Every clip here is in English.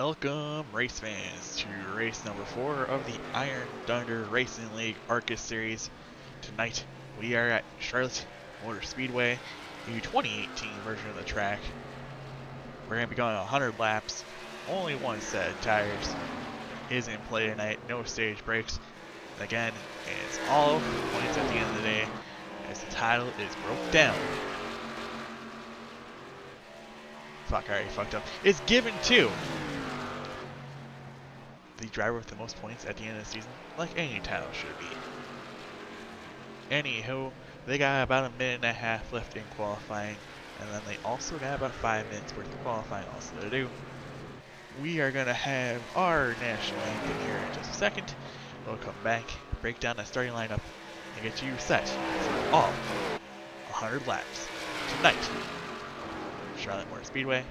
Welcome, race fans, to race number 4 of the Iron Thunder Racing League ARCA series. Tonight, we are at Charlotte Motor Speedway, the 2018 version of the track. We're going to be going 100 laps, only one set of tires is in play tonight, no stage breaks. Again, it's all points at the end of the day, as the title is broke down. Fuck, I already fucked up. It's given to the driver with the most points at the end of the season, like any title should be. Anywho, they got about a minute and a half left in qualifying, and then they also got about 5 minutes worth of qualifying also to do. We are gonna have our national anthem here in just a second. We'll come back, break down the starting lineup, and get you set for all 100 laps tonight. Charlotte Motor Speedway.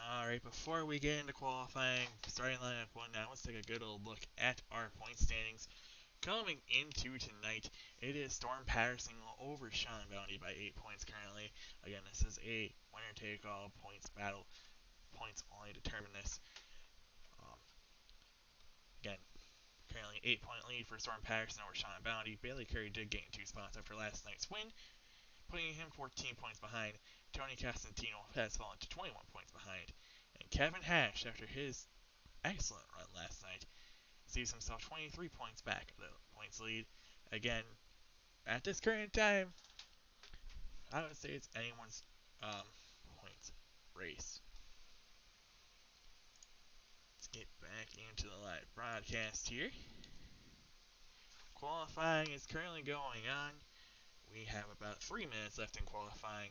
Alright, before we get into qualifying, starting lineup 1 now, let's take a good old look at our point standings. Coming into tonight, it is Storm Patterson over Sean Bounty by 8 points currently. Again, this is a winner-take-all points battle. Points only determine this. Again, currently 8-point lead for Storm Patterson over Sean Bounty. Bailey Curry did gain 2 spots after last night's win, putting him 14 points behind. Tony Costantino has fallen to 21 points behind. And Kevin Hash, after his excellent run last night, sees himself 23 points back of the points lead. Again, at this current time, I would say it's anyone's points race. Let's get back into the live broadcast here. Qualifying is currently going on. We have about 3 minutes left in qualifying.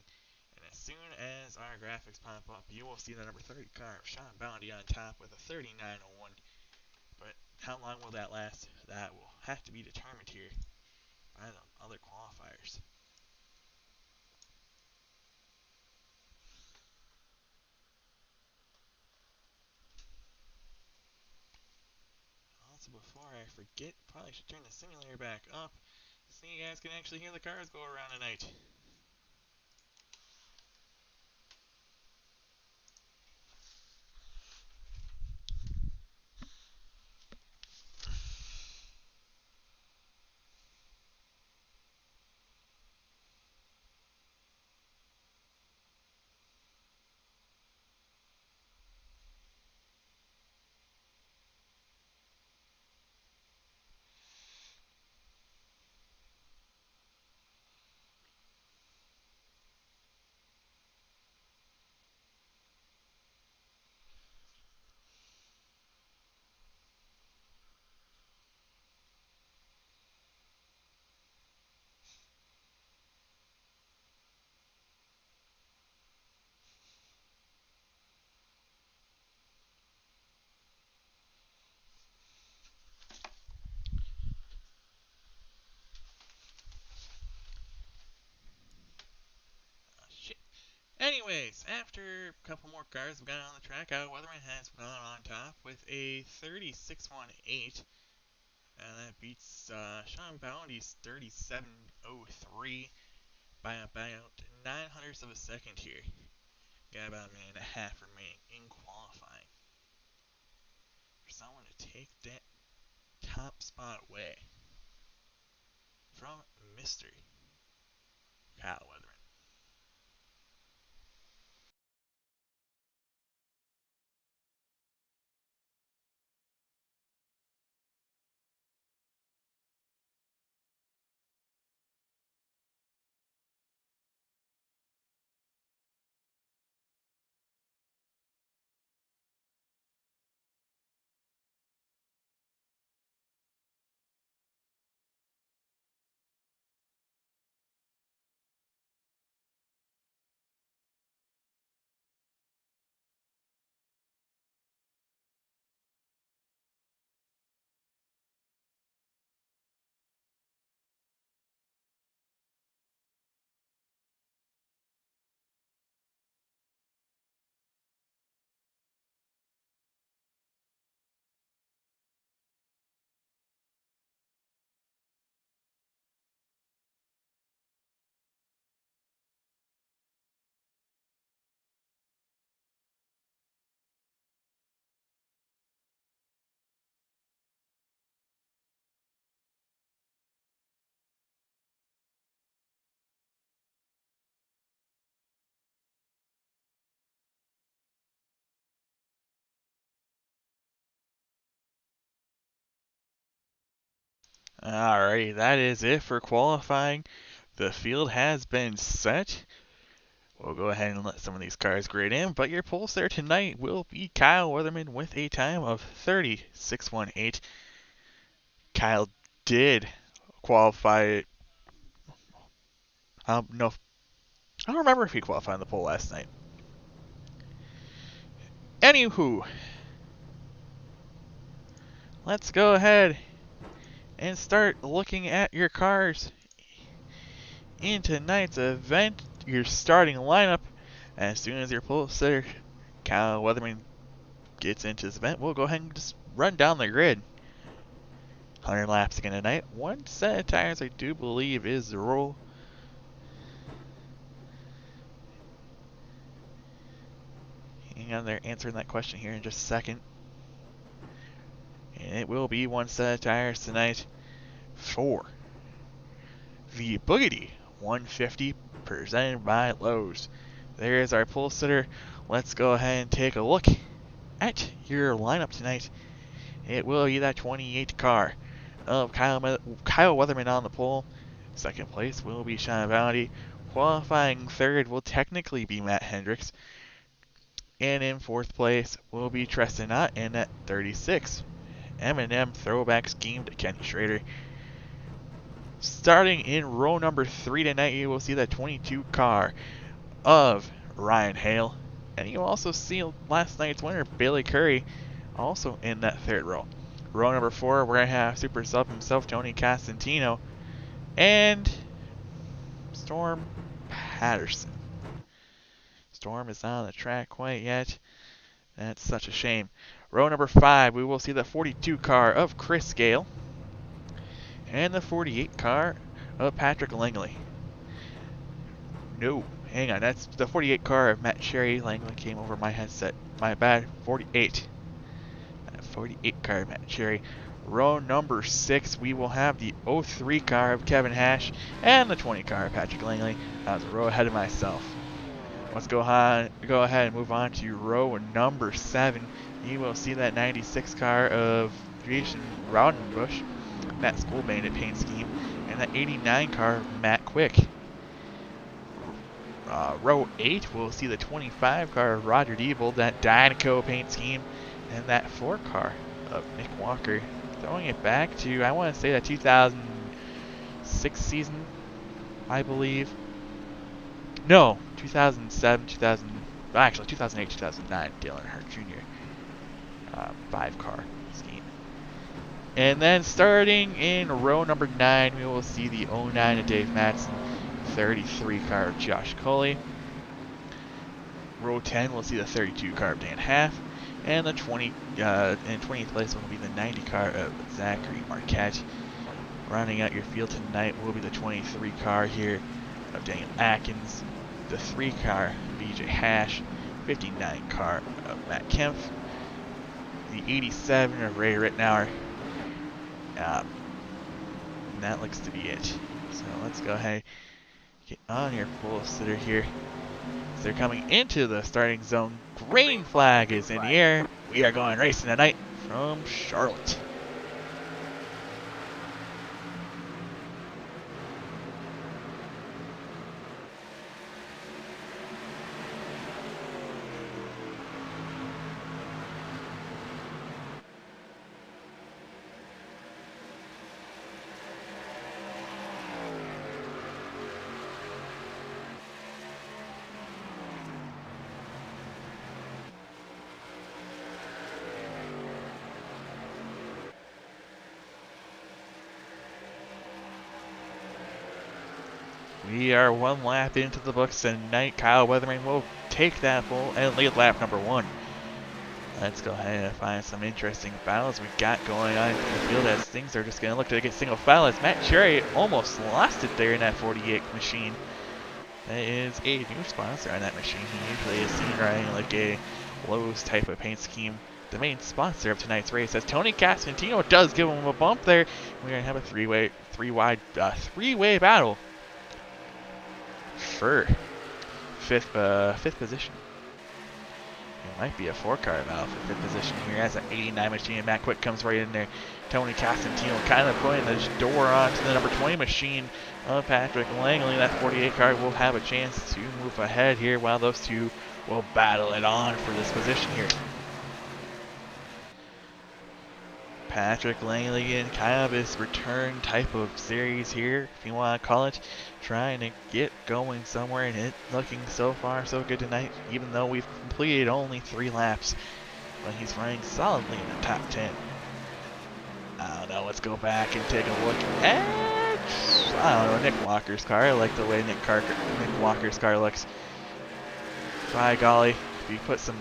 And as soon as our graphics pop up, you will see the number 30 car of Sean Bounty on top with a 39.01. But how long will that last? That will have to be determined here by the other qualifiers. Also, before I forget, probably should turn the simulator back up so you guys can actually hear the cars go around tonight. anyways, after a couple more cars have gotten on the track, Weatherman has gone on top with a 36.18. And that beats Sean Bounty's 37.03 by about 900ths of a second here. Got about a minute and a half remaining in qualifying for someone to take that top spot away from Mr. Kyle Weatherman. Alrighty, that is it for qualifying. The field has been set. We'll go ahead and let some of these cars grade in, but your pole there tonight will be Kyle Weatherman with a time of 36.18. Kyle did qualify. No, I don't remember if he qualified on the pole last night. Anywho, let's go ahead and start looking at your cars in tonight's event. Your starting lineup. As soon as your pole sitter, Kyle Weatherman, gets into this event, we'll go ahead and just run down the grid. 100 laps again tonight. One set of tires, I do believe, is the rule. Hang on there, answering that question here in just a second. And it will be one set of tires tonight for the Boogity 150 presented by Lowe's. There's our pole sitter. Let's go ahead and take a look at your lineup tonight. It will be that 28 car of Kyle Weatherman on the pole. Second place will be Sean Bounty. Qualifying third will technically be Matt Hendricks. And in fourth place will be Treston Ott, and at 36, M&M throwback scheme to Kenny Schrader. Starting in row number 3 tonight, you will see that 22 car of Ryan Hale. And you will also see last night's winner, Bailey Curry, also in that third row. Row number 4, we're going to have Super Sub himself, Tony Castantino, and Storm Patterson. Storm is not on the track quite yet. That's such a shame. Row number 5, we will see the 42 car of Chris Gale and the 48 car of Patrick Langley. No, hang on, that's the 48 car of Matt Cherry. Langley came over my headset. My bad, 48. 48 car of Matt Cherry. Row number 6, we will have the 03 car of Kevin Hash and the 20 car of Patrick Langley. I was a row ahead of myself. Let's go ahead and move on to row number 7. You will see that 96 car of Jason Raudenbush, Matt School Bandit paint scheme, and that 89 car of Matt Quick. Row 8, we'll see the 25 car of Roger Diebel, that Dynaco paint scheme, and that 4 car of Nick Walker. Throwing it back to, I want to say, that 2006 season, I believe. No, 2007, 2008, 2009, Dale Earnhardt Jr. 5 car scheme. And then starting in row number 9, we will see the 09 of Dave Madsen, 33 car of Josh Colley. row 10, we'll see the 32 car of Dan Half, and the 20th place will be the 90 car of Zachary Marquette. Rounding out your field tonight will be the 23 car here of Daniel Atkins, the 3 car BJ Hash, 59 car of Matt Kempf, the 87 of Ray Rittenauer, and that looks to be it. So let's go ahead and get on your pole sitter here. As they're coming into the starting zone, green flag is in the air. We are going racing tonight from Charlotte. We are 1 lap into the books tonight. Kyle Weatherman will take that pole and lead lap number 1. Let's go ahead and find some interesting battles we got going on in the field, as things are just going to look to get single file, as Matt Cherry almost lost it there in that 48 machine. That is a new sponsor on that machine. He usually is seen riding like a Lowe's type of paint scheme. The main sponsor of tonight's race, as Tony Cascantino does give him a bump there. We're going to have a three-way battle for fifth position. It might be a 4-car battle for 5th position here, as an 89 machine. Matt Quick comes right in there. Tony Costantino kind of putting the door onto the number 20 machine of Patrick Langley. That 48 car will have a chance to move ahead here, while those two will battle it on for this position here. Patrick Langley in kind of his return type of series here, if you want to call it, trying to get going somewhere, and it looking so far so good tonight, even though we've completed only 3 laps, but he's running solidly in the top 10. I don't know, let's go back and take a look at, I don't know, Nick Walker's car. I like the way Nick Walker's car looks. By golly, if you put some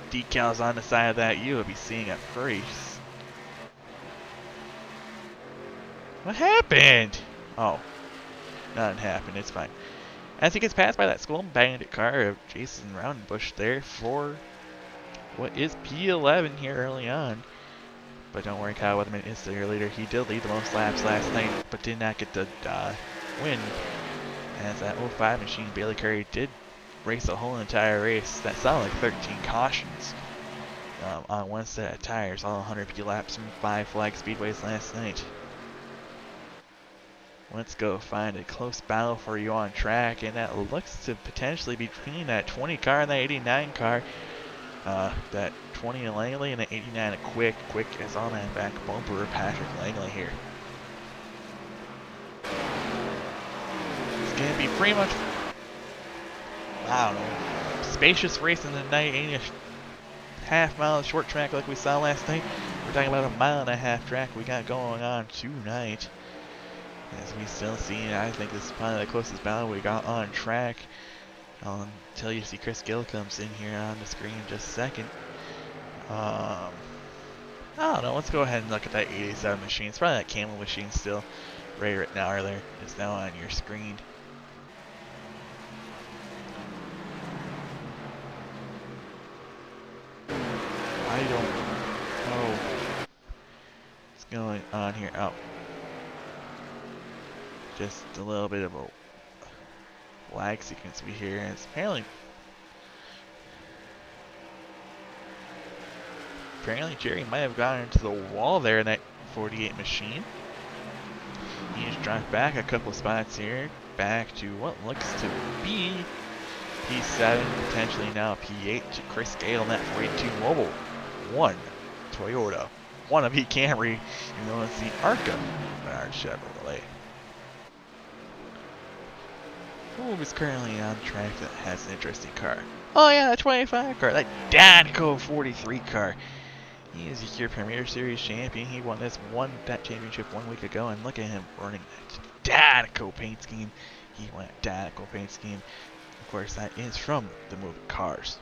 decals on the side of that, you will be seeing a freeze. What happened? Oh, nothing happened. It's fine. As he gets passed by that School Bandit car of Jason Roundenbush there for what is P11 here early on. But don't worry, Kyle Weatherman is the leader. He did lead the most laps last night, but did not get the win. As that 05 machine, Bailey Curry, did race the whole entire race. That sounded like 13 cautions on one set of tires, all 100 laps from 5 flag speedways last night. Let's go find a close battle for you on track, and that looks to potentially be between that 20 car and that 89 car. That 20 of Langley and the 89 of Quick. Quick is on that back bumper of Patrick Langley here. It's going to be pretty much, I don't know, spacious racing tonight. Ain't a half-mile short track like we saw last night. We're talking about a 1.5 mile track we got going on tonight. As we still see, I think this is probably the closest battle we got on track. Until you see Chris Gill comes in here on the screen in just a second. I don't know, let's go ahead and look at that 87 machine. It's probably that Camel machine still. Ray Rittenauer there is now on your screen. I don't know what's going on here. Oh. Just a little bit of a lag sequence we hear, and it's apparently Jerry might have gotten into the wall there in that 48 machine. He just dropped back a couple spots here, back to what looks to be P7, potentially now P8 to Chris Gale in that 42 Mobile 1 Toyota, one of the Camry, even though it's the ARCA Menard Chevrolet. Who is currently on track that has an interesting car? Oh yeah, that 25 car, that Dadco 43 car. He is your Premier Series champion. He won that championship 1 week ago, and look at him running that Dadco paint scheme. He went Dadco paint scheme. Of course, that is from the movie Cars.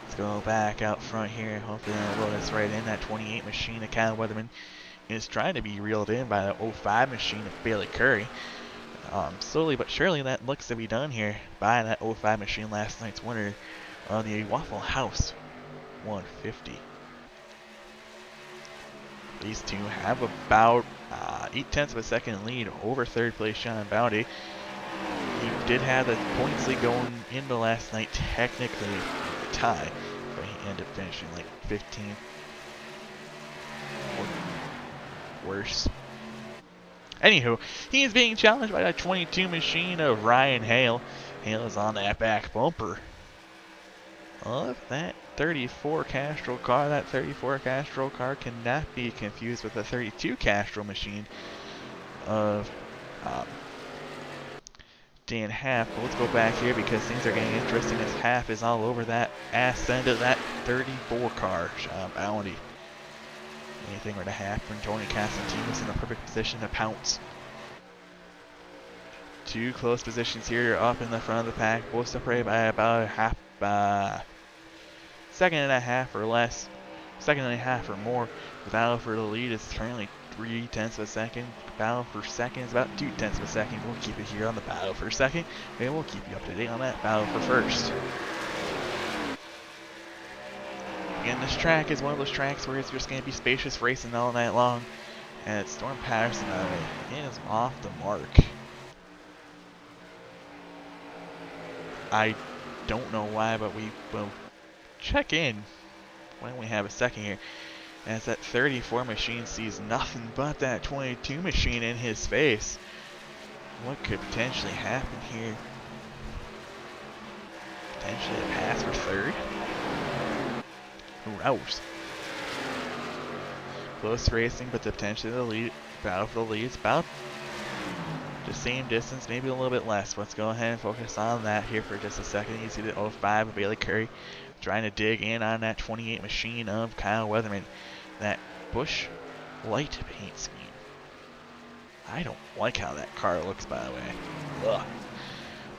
Let's go back out front here. Hopefully they'll load us right in. That 28 machine of Kyle Weatherman is trying to be reeled in by the 05 machine of Bailey Curry. Slowly but surely that looks to be done here by that 05 machine, last night's winner on the Waffle House 150. These two have about 0.8 of a second lead over third place Sean Bounty. He did have the points lead going into last night, technically a tie, but he ended up finishing like 15th or worse. Anywho, he is being challenged by that 22 machine of Ryan Hale. Hale is on that back bumper of that 34 Castrol car. That 34 Castrol car cannot be confused with the 32 Castrol machine of Dan Half. But let's go back here because things are getting interesting as Half is all over that ass end of that 34 car. Sean Bounty. Anything were to happen, Tony Castantino is in the perfect position to pounce. Two close positions here up in the front of the pack, both separated by about a half, second and a half or less, second and a half or more. The battle for the lead is currently 0.3 of a second. Battle for second is about 0.2 of a second. We'll keep it here on the battle for second, and we'll keep you up to date on that battle for first. Again, this track is one of those tracks where it's just going to be spacious racing all night long. And Storm Patterson is off the mark. I don't know why, but we will check in when we have a second here. As that 34 machine sees nothing but that 22 machine in his face. What could potentially happen here? Potentially a pass for third? Who knows? Close racing, but potentially the lead. Battle for the lead is about the same distance, maybe a little bit less. Let's go ahead and focus on that here for just a second. You see the 05 of Bailey Curry trying to dig in on that 28 machine of Kyle Weatherman. That Busch light paint scheme. I don't like how that car looks, by the way. Ugh.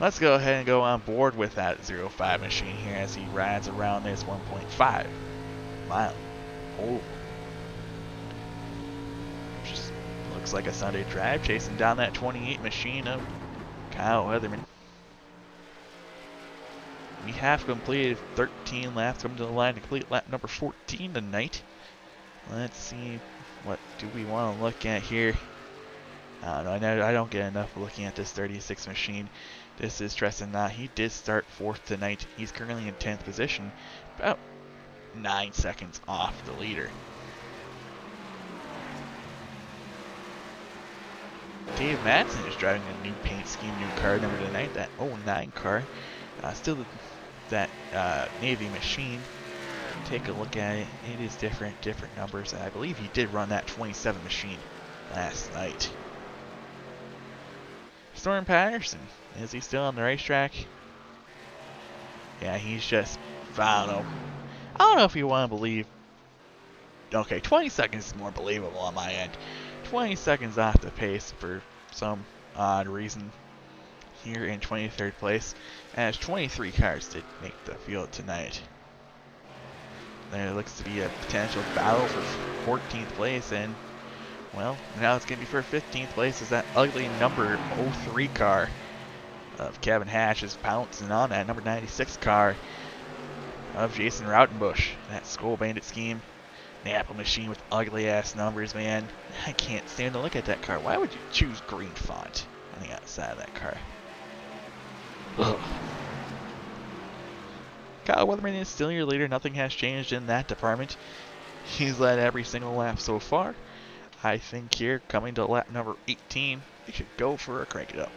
Let's go ahead and go on board with that 05 machine here as he rides around this 1.5 mile. Oh. Just looks like a Sunday drive chasing down that 28 machine of Kyle Weatherman. We have completed 13 laps, coming to the line to complete lap number 14 tonight. Let's see, what do we want to look at here? I don't know, I don't get enough looking at this 36 machine. This is Treston Knott. He did start 4th tonight. He's currently in 10th position, about 9 seconds off the leader. Dave Madsen is driving a new paint scheme, new car number tonight, that 09 car. Still that Navy machine. Take a look at it. It is different numbers. I believe he did run that 27 machine last night. Storm Patterson, is he still on the racetrack? Yeah, he's just, I don't know if you want to believe. Okay, 20 seconds is more believable on my end. 20 seconds off the pace for some odd reason here in 23rd place, as 23 cars did make the field tonight. There looks to be a potential battle for 14th place, and well, now it's going to be for 15th place as that ugly number 03 car of Kevin Hatch is pouncing on that number 96 car of Jason Rautenbusch. That Skull Bandit scheme. The Apple machine with ugly ass numbers, man. I can't stand to look at that car. Why would you choose green font on the outside of that car? Ugh. Kyle Weatherman is still your leader. Nothing has changed in that department. He's led every single lap so far. I think here, coming to lap number 18, we should go for a crank it up.